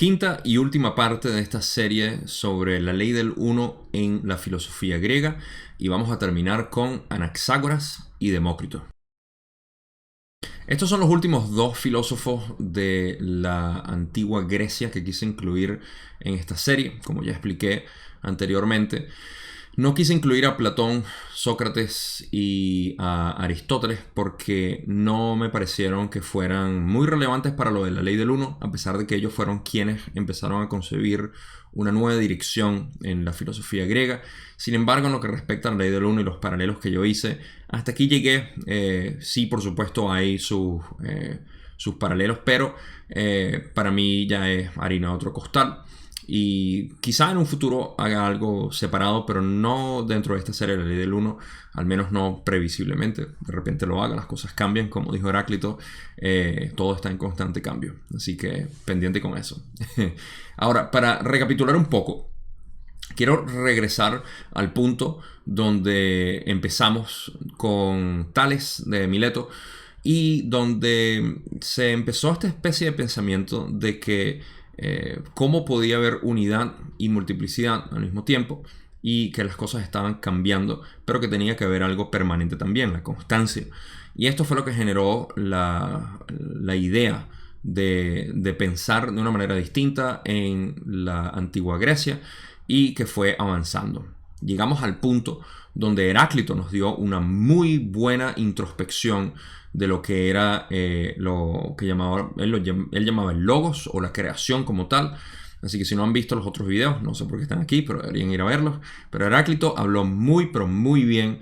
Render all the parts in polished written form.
quinta y última parte de esta serie sobre la ley del uno en la filosofía griega, y vamos a terminar con Anaxágoras y Demócrito. Estos son los últimos dos filósofos de la antigua Grecia que quise incluir en esta serie, como ya expliqué anteriormente. No quise incluir a Platón, Sócrates y a Aristóteles porque no me parecieron que fueran muy relevantes para lo de la ley del uno, a pesar de que ellos fueron quienes empezaron a concebir una nueva dirección en la filosofía griega. Sin embargo, en lo que respecta a la ley del uno y los paralelos que yo hice, hasta aquí llegué. Sí, por supuesto, hay sus paralelos, pero para mí ya es harina de otro costal. Y quizá en un futuro haga algo separado, pero no dentro de esta serie de la ley del uno, al menos no previsiblemente. De repente lo haga, las cosas cambian, como dijo Heráclito, todo está en constante cambio, así que pendiente con eso. Ahora, para recapitular un poco, quiero regresar al punto donde empezamos con Tales de Mileto y donde se empezó esta especie de pensamiento de que cómo podía haber unidad y multiplicidad al mismo tiempo y que las cosas estaban cambiando, pero que tenía que haber algo permanente también, la constancia. Y esto fue lo que generó la idea de pensar de una manera distinta en la antigua Grecia y que fue avanzando. Llegamos al punto donde Heráclito nos dio una muy buena introspección de lo que era lo que él llamaba el logos o la creación como tal. Así que si no han visto los otros videos, no sé por qué están aquí, pero deberían ir a verlos. Pero Heráclito habló pero muy bien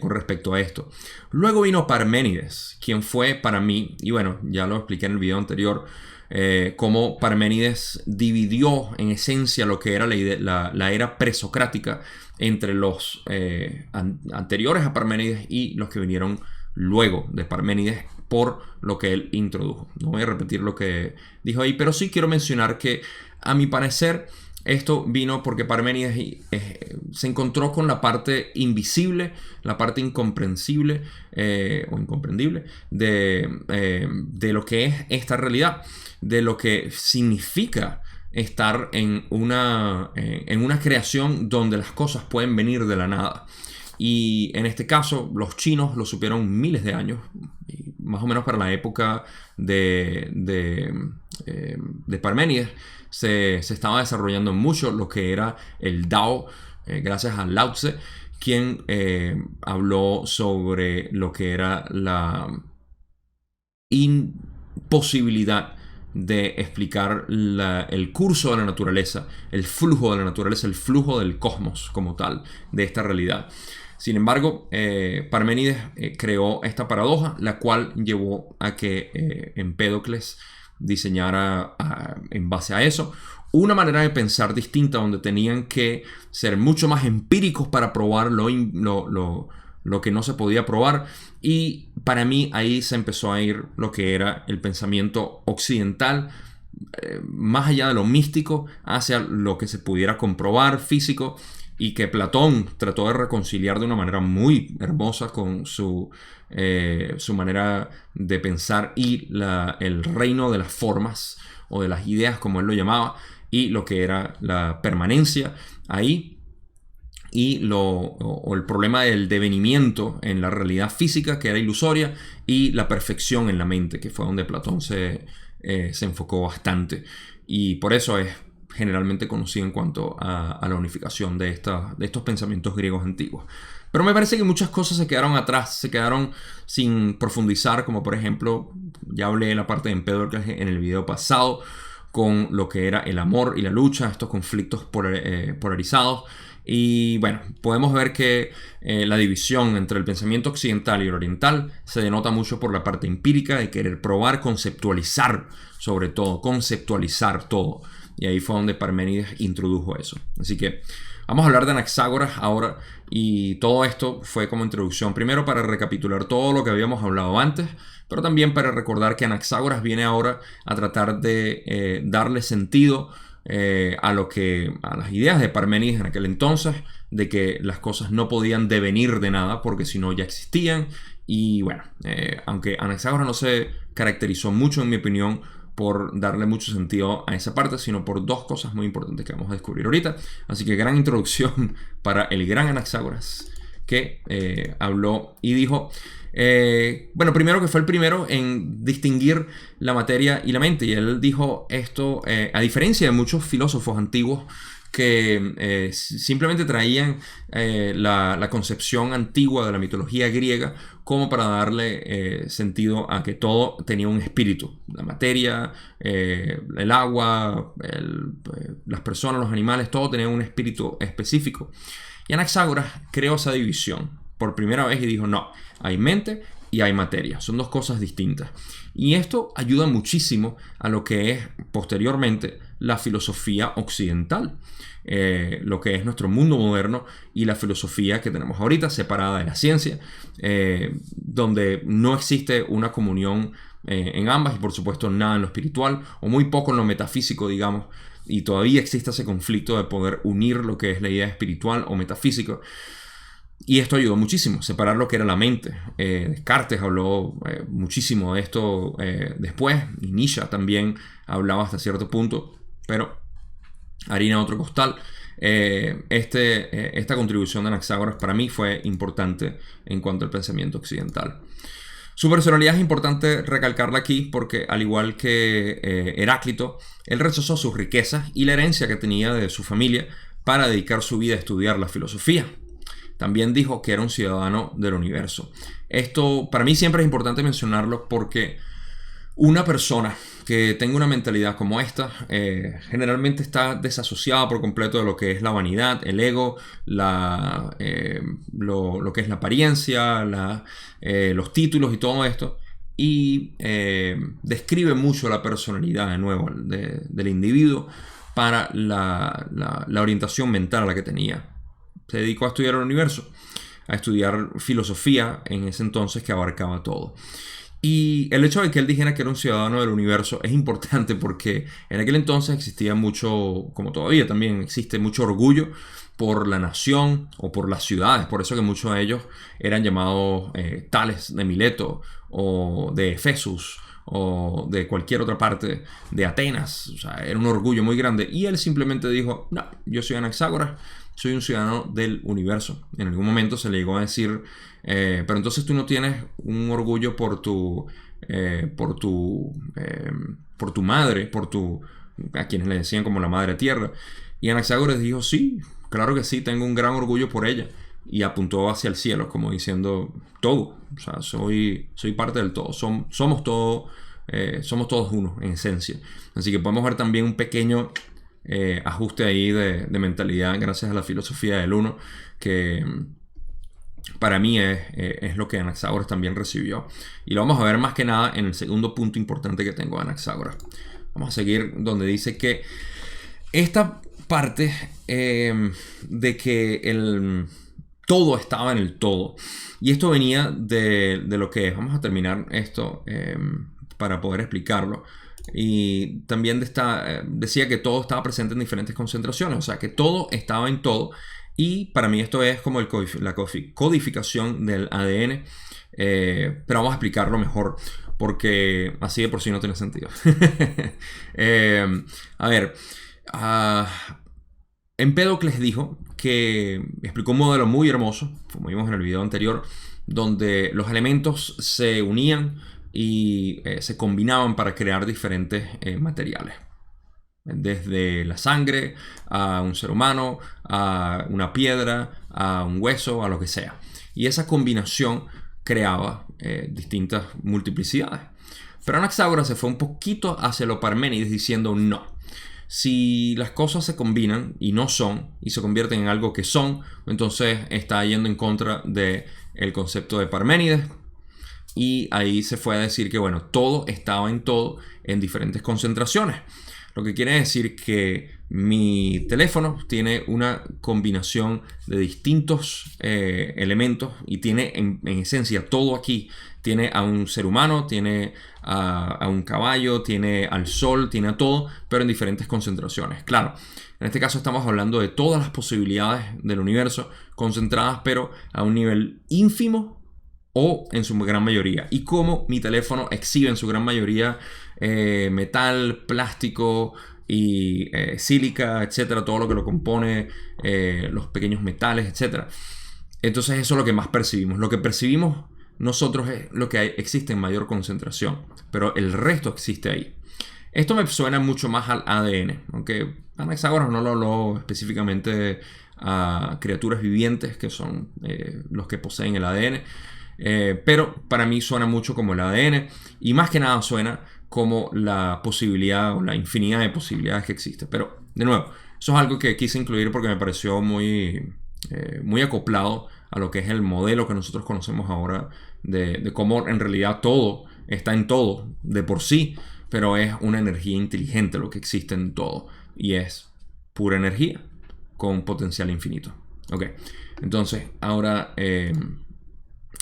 con respecto a esto. Luego vino Parménides, quien fue para mí, y bueno, ya lo expliqué en el video anterior, cómo Parménides dividió en esencia lo que era la era presocrática entre los anteriores a Parménides y los que vinieron luego de Parménides, por lo que él introdujo. No voy a repetir lo que dijo ahí, pero sí quiero mencionar que a mi parecer esto vino porque Parménides se encontró con la parte invisible, la parte incomprensible o incomprendible de lo que es esta realidad, de lo que significa estar en una creación donde las cosas pueden venir de la nada. Y en este caso, los chinos lo supieron miles de años, más o menos para la época de Parménides. Se estaba desarrollando mucho lo que era el Dao, gracias a Lao Tse, quien habló sobre lo que era la imposibilidad de explicar el curso de la naturaleza, el flujo de la naturaleza, el flujo del cosmos como tal, de esta realidad. Sin embargo, Parménides creó esta paradoja, la cual llevó a que Empédocles diseñara en base a eso una manera de pensar distinta, donde tenían que ser mucho más empíricos para probar lo que no se podía probar. Y para mí ahí se empezó a ir lo que era el pensamiento occidental, más allá de lo místico, hacia lo que se pudiera comprobar físico, y que Platón trató de reconciliar de una manera muy hermosa con su manera de pensar y el reino de las formas o de las ideas, como él lo llamaba, y lo que era la permanencia ahí, y el problema del devenimiento en la realidad física, que era ilusoria, y la perfección en la mente, que fue donde Platón se enfocó bastante. Y por eso es generalmente conocido en cuanto a la unificación de estos pensamientos griegos antiguos. Pero me parece que muchas cosas se quedaron atrás, se quedaron sin profundizar, como por ejemplo, ya hablé de la parte de Empédocles en el video pasado, con lo que era el amor y la lucha, estos conflictos polarizados. Y bueno, podemos ver que la división entre el pensamiento occidental y el oriental se denota mucho por la parte empírica de querer probar, conceptualizar, sobre todo, conceptualizar todo. Y ahí fue donde Parménides introdujo eso. Así que vamos a hablar de Anaxágoras ahora. Y todo esto fue como introducción. Primero para recapitular todo lo que habíamos hablado antes, pero también para recordar que Anaxágoras viene ahora a tratar de darle sentido a las ideas de Parménides en aquel entonces, de que las cosas no podían devenir de nada porque si no ya existían. Y bueno, aunque Anaxágoras no se caracterizó mucho, en mi opinión, por darle mucho sentido a esa parte, sino por dos cosas muy importantes que vamos a descubrir ahorita. Así que gran introducción para el gran Anaxágoras, que habló y dijo, bueno, primero que fue el primero en distinguir la materia y la mente. Y él dijo esto, a diferencia de muchos filósofos antiguos que simplemente traían la concepción antigua de la mitología griega como para darle sentido a que todo tenía un espíritu. La materia, el agua, las personas, los animales, todo tenía un espíritu específico. Y Anaxágoras creó esa división por primera vez y dijo, no, hay mente y hay materia. Son dos cosas distintas. Y esto ayuda muchísimo a lo que es posteriormente la filosofía occidental. Lo que es nuestro mundo moderno y la filosofía que tenemos ahorita separada de la ciencia, donde no existe una comunión en ambas y por supuesto nada en lo espiritual o muy poco en lo metafísico, digamos, y todavía existe ese conflicto de poder unir lo que es la idea espiritual o metafísico. Y esto ayudó muchísimo, separar lo que era la mente. Descartes habló muchísimo de esto después, y Nietzsche también hablaba hasta cierto punto, pero harina otro costal. Esta contribución de Anaxágoras para mí fue importante en cuanto al pensamiento occidental. Su personalidad es importante recalcarla aquí porque, al igual que Heráclito, él rechazó sus riquezas y la herencia que tenía de su familia para dedicar su vida a estudiar la filosofía. También dijo que era un ciudadano del universo. Esto para mí siempre es importante mencionarlo porque una persona que tenga una mentalidad como esta generalmente está desasociada por completo de lo que es la vanidad, el ego, lo que es la apariencia, los títulos y todo esto. Y describe mucho la personalidad de nuevo del individuo para la orientación mental a la que tenía. Se dedicó a estudiar el universo, a estudiar filosofía en ese entonces que abarcaba todo. Y el hecho de que él dijera que era un ciudadano del universo es importante porque en aquel entonces existía mucho, como todavía también existe, mucho orgullo por la nación o por las ciudades. Por eso que muchos de ellos eran llamados Tales de Mileto o de Efesus o de cualquier otra parte de Atenas. O sea, era un orgullo muy grande. Y él simplemente dijo, no, yo soy Anaxágoras, soy un ciudadano del universo. En algún momento se le llegó a decir, pero entonces tú no tienes un orgullo por tu madre, a quienes le decían como la madre tierra. Y Anaxágoras dijo, sí, claro que sí, tengo un gran orgullo por ella. Y apuntó hacia el cielo, como diciendo, todo. O sea, soy parte del todo. Somos todos uno, en esencia. Así que podemos ver también un pequeño ajuste ahí de mentalidad gracias a la filosofía del uno, que para mí es lo que Anaxágoras también recibió. Y lo vamos a ver más que nada en el segundo punto importante que tengo de Anaxágoras. Vamos a seguir donde dice que esta parte de que todo estaba en el todo. Y esto venía de lo que es. Vamos a terminar esto para poder explicarlo. Y también decía que todo estaba presente en diferentes concentraciones. O sea, que todo estaba en todo. Y para mí esto es como la codificación del ADN. Pero vamos a explicarlo mejor, porque así de por sí no tiene sentido. A ver, Empédocles dijo que explicó un modelo muy hermoso, como vimos en el video anterior, donde los elementos se unían y se combinaban para crear diferentes materiales. Desde la sangre a un ser humano, a una piedra, a un hueso, a lo que sea. Y esa combinación creaba distintas multiplicidades. Pero Anaxágoras se fue un poquito hacia lo Parménides diciendo no. Si las cosas se combinan y no son, y se convierten en algo que son, entonces está yendo en contra del concepto de Parménides. Y ahí se fue a decir que, bueno, todo estaba en todo en diferentes concentraciones. Lo que quiere decir que mi teléfono tiene una combinación de distintos elementos y tiene en esencia todo aquí. Tiene a un ser humano, tiene a un caballo, tiene al sol, tiene a todo, pero en diferentes concentraciones. Claro, en este caso estamos hablando de todas las posibilidades del universo concentradas, pero a un nivel ínfimo o en su gran mayoría, y cómo mi teléfono exhibe en su gran mayoría metal, plástico y sílica, etcétera, todo lo que lo compone, los pequeños metales, etcétera. Entonces eso es lo que más percibimos. Lo que percibimos nosotros es lo que existe en mayor concentración, pero el resto existe ahí. Esto me suena mucho más al ADN, aunque Anaxágoras no lo habló específicamente a criaturas vivientes que son los que poseen el ADN, pero para mí suena mucho como el ADN, y más que nada suena como la posibilidad o la infinidad de posibilidades que existe. Pero de nuevo, eso es algo que quise incluir porque me pareció muy acoplado a lo que es el modelo que nosotros conocemos ahora de cómo en realidad todo está en todo de por sí, pero es una energía inteligente lo que existe en todo, y es pura energía con potencial infinito. Ok, entonces ahora en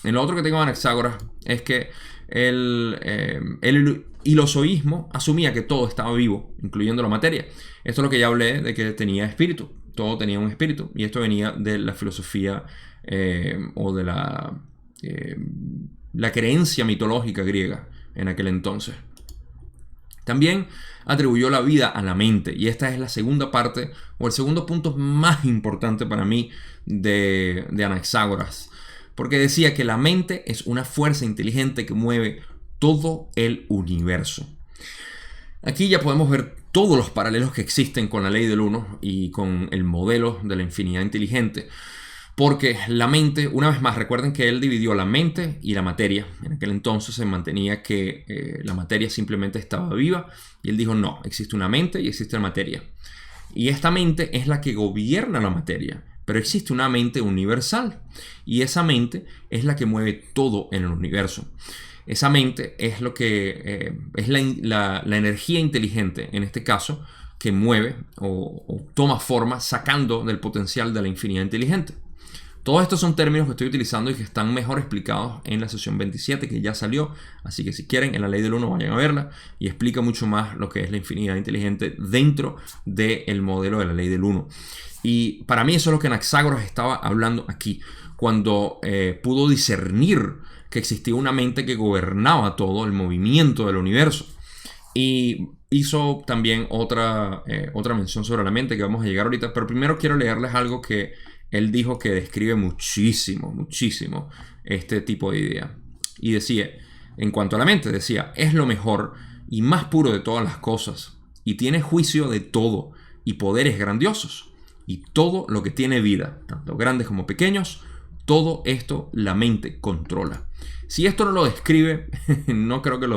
lo otro que tengo en Anaxágoras es que el hilozoísmo asumía que todo estaba vivo, incluyendo la materia. Esto es lo que ya hablé de que tenía espíritu. Todo tenía un espíritu. Y esto venía de la filosofía o de la creencia mitológica griega en aquel entonces. También atribuyó la vida a la mente. Y esta es la segunda parte o el segundo punto más importante para mí de Anaxágoras. Porque decía que la mente es una fuerza inteligente que mueve todo el universo. Aquí ya podemos ver todos los paralelos que existen con la ley del uno y con el modelo de la infinidad inteligente. Porque la mente, una vez más, recuerden que él dividió la mente y la materia. En aquel entonces se mantenía que la materia simplemente estaba viva. Y él dijo, no, existe una mente y existe la materia. Y esta mente es la que gobierna la materia. Pero existe una mente universal. Y esa mente es la que mueve todo en el universo. Esa mente es lo que es la energía inteligente, en este caso, que mueve o toma forma sacando del potencial de la infinidad inteligente. Todos estos son términos que estoy utilizando y que están mejor explicados en la sesión 27 que ya salió. Así que si quieren, en la ley del 1 vayan a verla y explica mucho más lo que es la infinidad inteligente dentro del modelo de la ley del 1. Y para mí eso es lo que Anaxágoras estaba hablando aquí, cuando pudo discernir que existía una mente que gobernaba todo el movimiento del universo. Y hizo también otra mención sobre la mente que vamos a llegar ahorita, pero primero quiero leerles algo que él dijo que describe muchísimo este tipo de idea. Y decía, en cuanto a la mente, decía, es lo mejor y más puro de todas las cosas, y tiene juicio de todo y poderes grandiosos, y todo lo que tiene vida, tanto grandes como pequeños, todo esto la mente controla. Si esto no lo describe, no creo que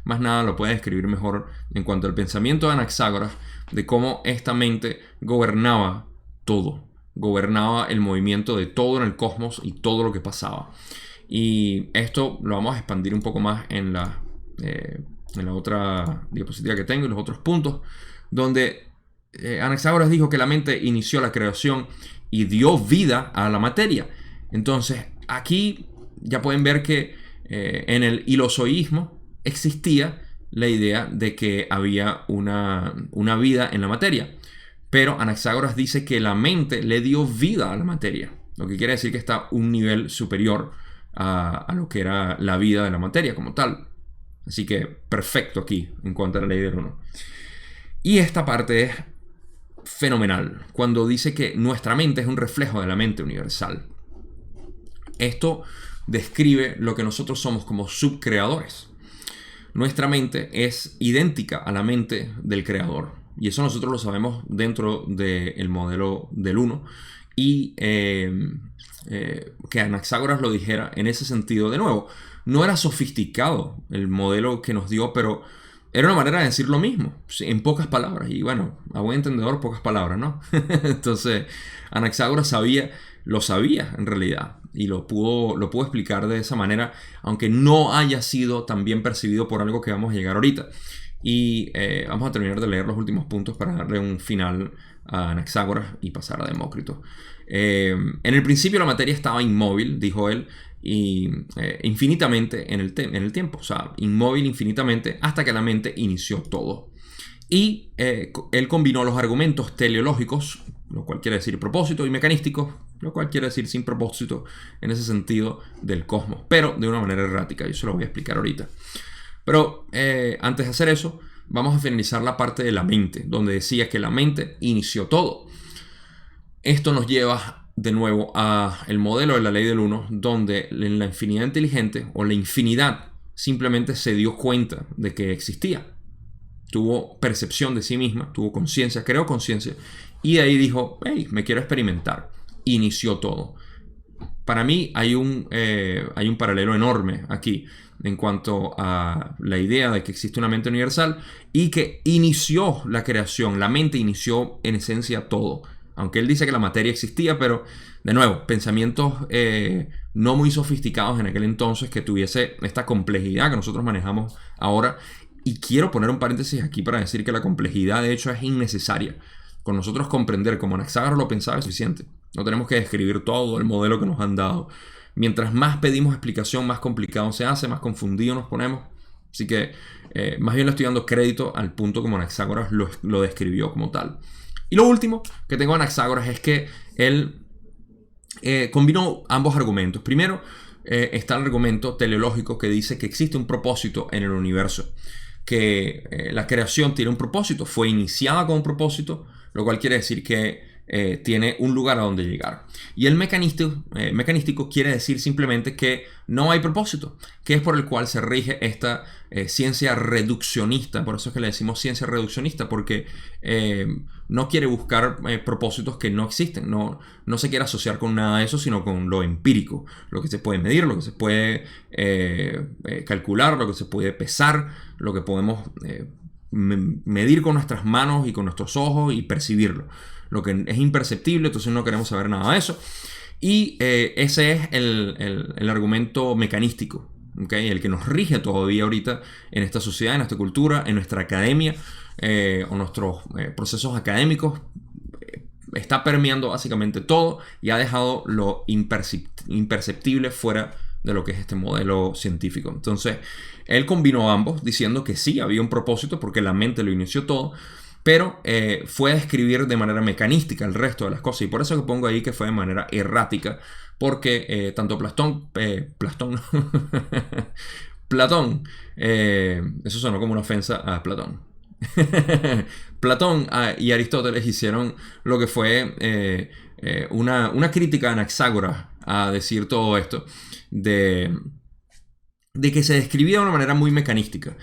más nada lo pueda describir mejor en cuanto al pensamiento de Anaxágoras, de cómo esta mente gobernaba todo, gobernaba el movimiento de todo en el cosmos y todo lo que pasaba. Y esto lo vamos a expandir un poco más en la otra diapositiva que tengo y los otros puntos, donde Anaxágoras dijo que la mente inició la creación y dio vida a la materia. Entonces, aquí ya pueden ver que en el hilozoísmo existía la idea de que había una vida en la materia. Pero Anaxágoras dice que la mente le dio vida a la materia, lo que quiere decir que está un nivel superior a lo que era la vida de la materia como tal. Así que perfecto aquí en cuanto a la ley del 1. Y esta parte es fenomenal, cuando dice que nuestra mente es un reflejo de la mente universal. Esto describe lo que nosotros somos como subcreadores. Nuestra mente es idéntica a la mente del creador. Y eso nosotros lo sabemos dentro del modelo del 1. Y que Anaxágoras lo dijera en ese sentido, de nuevo, no era sofisticado el modelo que nos dio, pero era una manera de decir lo mismo, en pocas palabras. Y bueno, a buen entendedor, pocas palabras, ¿no? Entonces, Anaxágoras lo sabía en realidad. Y lo pudo explicar de esa manera, aunque no haya sido tan bien percibido por algo que vamos a llegar ahorita. Y vamos a terminar de leer los últimos puntos para darle un final a Anaxágoras y pasar a Demócrito. En el principio la materia estaba inmóvil, dijo él, y infinitamente en el tiempo. O sea, inmóvil infinitamente hasta que la mente inició todo. Y él combinó los argumentos teleológicos, lo cual quiere decir propósito, y mecanísticos, lo cual quiere decir sin propósito en ese sentido del cosmos, pero de una manera errática. Yo se lo voy a explicar ahorita. Pero antes de hacer eso, vamos a finalizar la parte de la mente, donde decía que la mente inició todo. Esto nos lleva de nuevo al modelo de la ley del 1, donde la infinidad inteligente o la infinidad simplemente se dio cuenta de que existía. Tuvo percepción de sí misma, tuvo conciencia, creó conciencia, y de ahí dijo, hey, me quiero experimentar. Inició todo. Para mí hay un paralelo enorme aquí en cuanto a la idea de que existe una mente universal y que inició la creación. La mente inició en esencia todo. Aunque él dice que la materia existía, pero de nuevo, pensamientos no muy sofisticados en aquel entonces que tuviese esta complejidad que nosotros manejamos ahora. Y quiero poner un paréntesis aquí para decir que la complejidad de hecho es innecesaria. Con nosotros comprender como Anaxágoras lo pensaba es suficiente. No tenemos que describir todo el modelo que nos han dado. Mientras más pedimos explicación, más complicado se hace, más confundido nos ponemos. Así que más bien le estoy dando crédito al punto como Anaxágoras lo describió como tal. Y lo último que tengo de Anaxágoras es que él combinó ambos argumentos. Primero está el argumento teleológico que dice que existe un propósito en el universo. Que la creación tiene un propósito, fue iniciada con un propósito, lo cual quiere decir que tiene un lugar a donde llegar. Y el mecanístico quiere decir simplemente que no hay propósito, que es por el cual se rige esta ciencia reduccionista. Por eso es que le decimos ciencia reduccionista, porque no quiere buscar propósitos que no existen. No se quiere asociar con nada de eso, sino con lo empírico, lo que se puede medir, lo que se puede calcular, lo que se puede pesar, lo que podemos medir con nuestras manos y con nuestros ojos y percibirlo. Lo que es imperceptible, entonces no queremos saber nada de eso. Y ese es el argumento mecanístico, ¿okay? El que nos rige todavía ahorita en esta sociedad, en esta cultura, en nuestra academia o nuestros procesos académicos. Está permeando básicamente todo y ha dejado lo imperceptible fuera de lo que es este modelo científico. Entonces, él combinó ambos diciendo que sí, había un propósito porque la mente lo inició todo, pero fue a describir de manera mecanística el resto de las cosas. Y por eso que pongo ahí que fue de manera errática, porque tanto Platón, eso sonó como una ofensa a Platón. Platón y Aristóteles hicieron lo que fue una crítica a Anaxágoras a decir todo esto de que se describía de una manera muy mecanística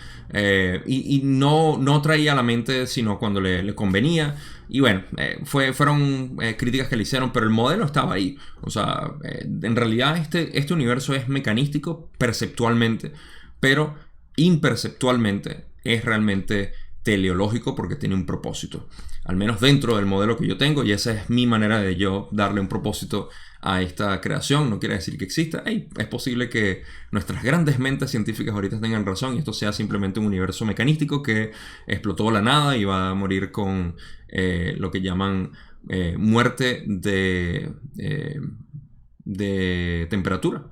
y no traía a la mente sino cuando le convenía. Y bueno, fueron críticas que le hicieron, pero el modelo estaba ahí. O sea, en realidad este universo es mecanístico perceptualmente, pero imperceptualmente es realmente teleológico porque tiene un propósito. Al menos dentro del modelo que yo tengo, y esa es mi manera de yo darle un propósito a esta creación. No quiere decir que exista. Es posible que nuestras grandes mentes científicas ahorita tengan razón y esto sea simplemente un universo mecanístico que explotó la nada y va a morir con lo que llaman muerte de temperatura,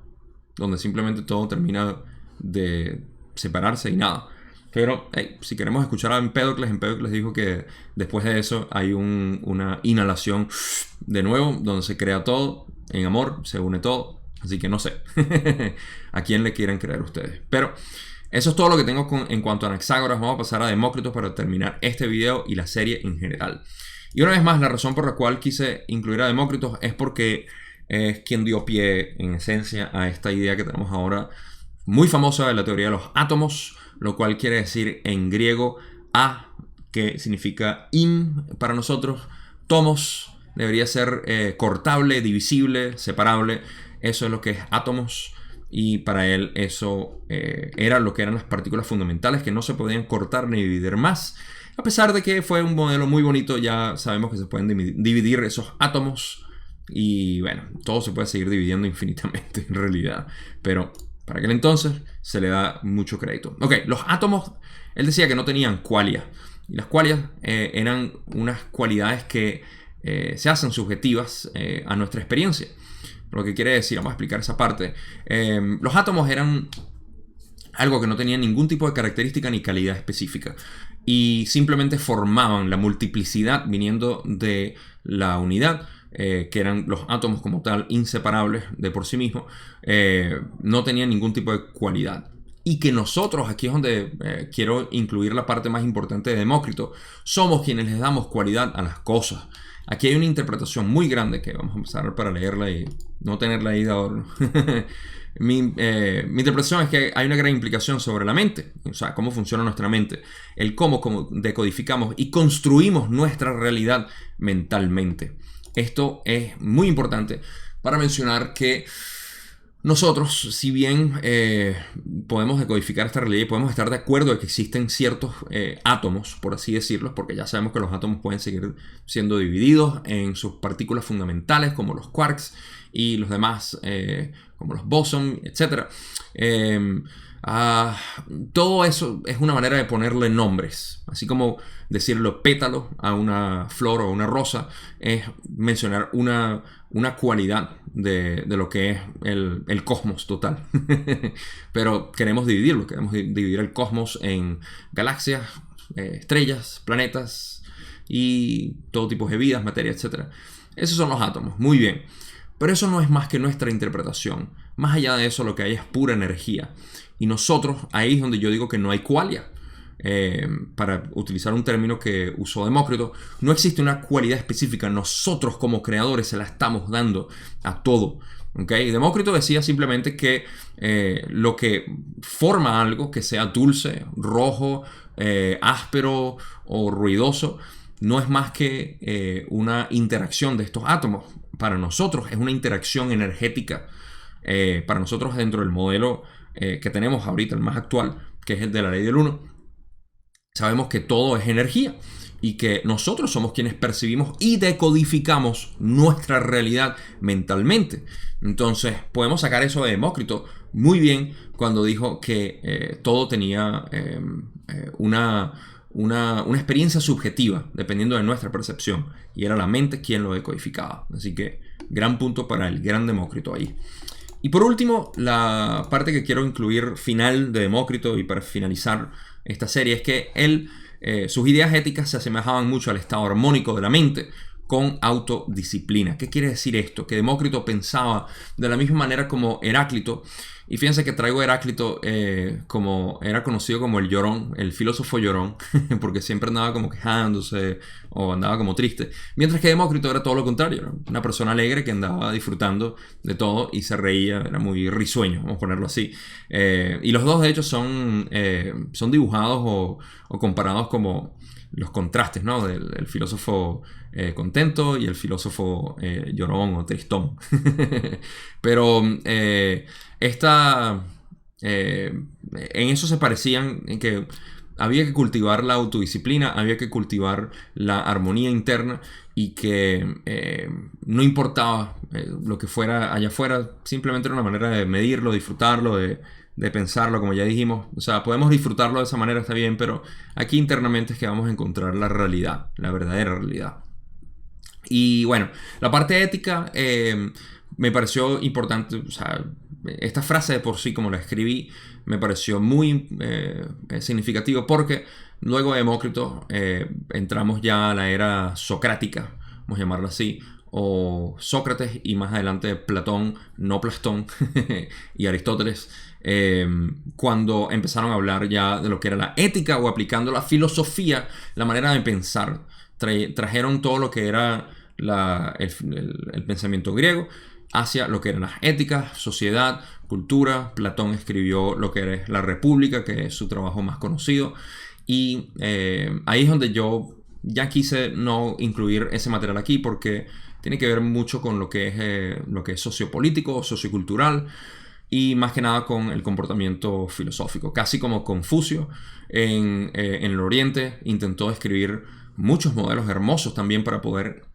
donde simplemente todo termina de separarse y nada. Pero si queremos escuchar a Empédocles dijo que después de eso hay una inhalación de nuevo, donde se crea todo en amor, se une todo. Así que no sé a quién le quieren creer ustedes. Pero eso es todo lo que tengo en cuanto a Anaxágoras. Vamos a pasar a Demócrito para terminar este video y la serie en general. Y una vez más, la razón por la cual quise incluir a Demócrito es porque es quien dio pie en esencia a esta idea que tenemos ahora muy famosa de la teoría de los átomos, lo cual quiere decir en griego a, que significa in para nosotros, tomos, debería ser cortable, divisible, separable. Eso es lo que es átomos, y para él eso era lo que eran las partículas fundamentales que no se podían cortar ni dividir más. A pesar de que fue un modelo muy bonito, ya sabemos que se pueden dividir esos átomos y bueno, todo se puede seguir dividiendo infinitamente en realidad, pero para aquel entonces se le da mucho crédito. Ok, los átomos, él decía que no tenían qualia. Y las qualias eran unas cualidades que se hacen subjetivas a nuestra experiencia. Lo que quiere decir, vamos a explicar esa parte. Los átomos eran algo que no tenía ningún tipo de característica ni calidad específica. Y simplemente formaban la multiplicidad viniendo de la unidad, que eran los átomos como tal, inseparables de por sí mismos, no tenían ningún tipo de cualidad. Y que nosotros, aquí es donde quiero incluir la parte más importante de Demócrito, somos quienes les damos cualidad a las cosas. Aquí hay una interpretación muy grande que vamos a empezar para leerla y no tenerla ahí de adorno. Mi interpretación es que hay una gran implicación sobre la mente, o sea, cómo funciona nuestra mente, el cómo decodificamos y construimos nuestra realidad mentalmente. Esto es muy importante para mencionar que nosotros, si bien podemos decodificar esta realidad y podemos estar de acuerdo de que existen ciertos átomos, por así decirlo, porque ya sabemos que los átomos pueden seguir siendo divididos en sus partículas fundamentales, como los quarks y los demás, como los bosons, etc. Todo eso es una manera de ponerle nombres, así como decirlo pétalo a una flor o una rosa es mencionar una cualidad de lo que es el cosmos total. Pero queremos dividir el cosmos en galaxias, estrellas, planetas y todo tipo de vidas, materia, etc. Esos son los átomos, muy bien. Pero eso no es más que nuestra interpretación. Más allá de eso, lo que hay es pura energía. Y nosotros, ahí es donde yo digo que no hay qualia. Para utilizar un término que usó Demócrito, no existe una cualidad específica. Nosotros como creadores se la estamos dando a todo. ¿Okay? Demócrito decía simplemente que lo que forma algo que sea dulce, rojo, áspero o ruidoso, no es más que una interacción de estos átomos. Para nosotros es una interacción energética. Para nosotros dentro del modelo que tenemos ahorita, el más actual, que es el de la ley del 1, sabemos que todo es energía y que nosotros somos quienes percibimos y decodificamos nuestra realidad mentalmente. Entonces podemos sacar eso de Demócrito muy bien cuando dijo que todo tenía una experiencia subjetiva dependiendo de nuestra percepción y era la mente quien lo decodificaba. Así que gran punto para el gran Demócrito ahí. Y por último, la parte que quiero incluir final de Demócrito y para finalizar esta serie es que sus ideas éticas se asemejaban mucho al estado armónico de la mente con autodisciplina. ¿Qué quiere decir esto? Que Demócrito pensaba de la misma manera como Heráclito. Y fíjense que traigo a Heráclito como era conocido como el llorón, el filósofo llorón, porque siempre andaba como quejándose o andaba como triste. Mientras que Demócrito era todo lo contrario, era una persona alegre que andaba disfrutando de todo y se reía, era muy risueño, vamos a ponerlo así. Y los dos de hecho son dibujados o comparados como los contrastes, ¿no? Del filósofo contento y el filósofo llorón o tristón. Pero en eso se parecían, en que había que cultivar la autodisciplina, había que cultivar la armonía interna y que no importaba lo que fuera allá afuera, simplemente era una manera de medirlo, disfrutarlo, de pensarlo, como ya dijimos. O sea, podemos disfrutarlo de esa manera, está bien, pero aquí internamente es que vamos a encontrar la realidad, la verdadera realidad. Y bueno, la parte ética me pareció importante, o sea, esta frase de por sí como la escribí me pareció muy significativo porque luego de Demócrito entramos ya a la era socrática, vamos a llamarla así, o Sócrates y más adelante Platón, no Plastón y Aristóteles, cuando empezaron a hablar ya de lo que era la ética o aplicando la filosofía, la manera de pensar. Trajeron todo lo que era el pensamiento griego hacia lo que eran las éticas, sociedad, cultura. Platón escribió lo que era la República, que es su trabajo más conocido. Y ahí es donde yo ya quise no incluir ese material aquí porque tiene que ver mucho con lo que es sociopolítico, sociocultural y más que nada con el comportamiento filosófico. Casi como Confucio en el Oriente intentó escribir muchos modelos hermosos también para poder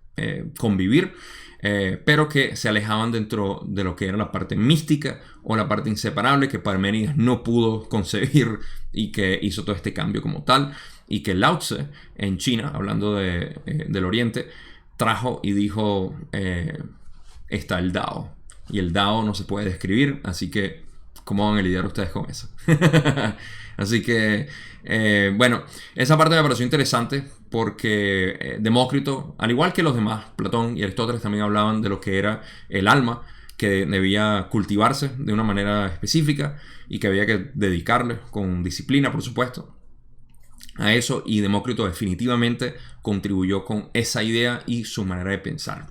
convivir, pero que se alejaban dentro de lo que era la parte mística o la parte inseparable que Parménides no pudo concebir y que hizo todo este cambio como tal, y que Lao Tse en China, hablando del Oriente, trajo y dijo está el Dao, y el Dao no se puede describir, así que ¿Cómo van a lidiar ustedes con eso? Así que, bueno, esa parte me pareció interesante porque Demócrito, al igual que los demás, Platón y Aristóteles también hablaban de lo que era el alma, que debía cultivarse de una manera específica y que había que dedicarle con disciplina, por supuesto, a eso, y Demócrito definitivamente contribuyó con esa idea y su manera de pensar.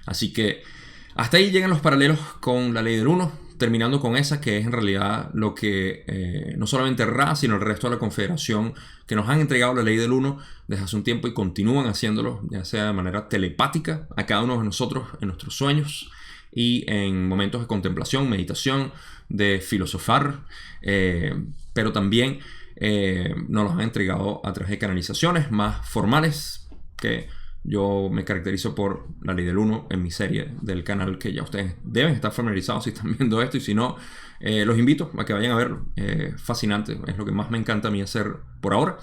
Así que hasta ahí llegan los paralelos con la ley del uno, terminando con esa que es en realidad lo que no solamente Ra, sino el resto de la Confederación, que nos han entregado la ley del uno desde hace un tiempo y continúan haciéndolo, ya sea de manera telepática a cada uno de nosotros en nuestros sueños y en momentos de contemplación, meditación, de filosofar, pero también nos los han entregado a través de canalizaciones más formales, que yo me caracterizo por la ley del uno en mi serie del canal, que ya ustedes deben estar familiarizados si están viendo esto, y si no, los invito a que vayan a verlo. Fascinante, es lo que más me encanta a mí hacer por ahora.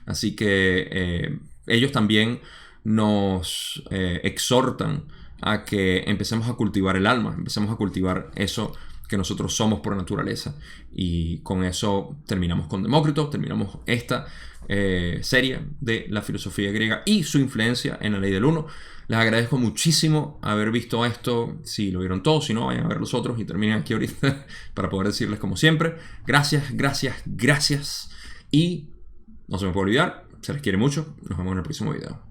Así que ellos también nos exhortan a que empecemos a cultivar el alma, empecemos a cultivar eso que nosotros somos por naturaleza. Y con eso terminamos con Demócrito, terminamos esta serie de la filosofía griega y su influencia en la ley del uno. Les agradezco muchísimo haber visto esto. Si lo vieron todos, si no, vayan a ver los otros y terminen aquí ahorita para poder decirles como siempre, gracias, gracias, gracias. Y no se me puede olvidar, se les quiere mucho. Nos vemos en el próximo video.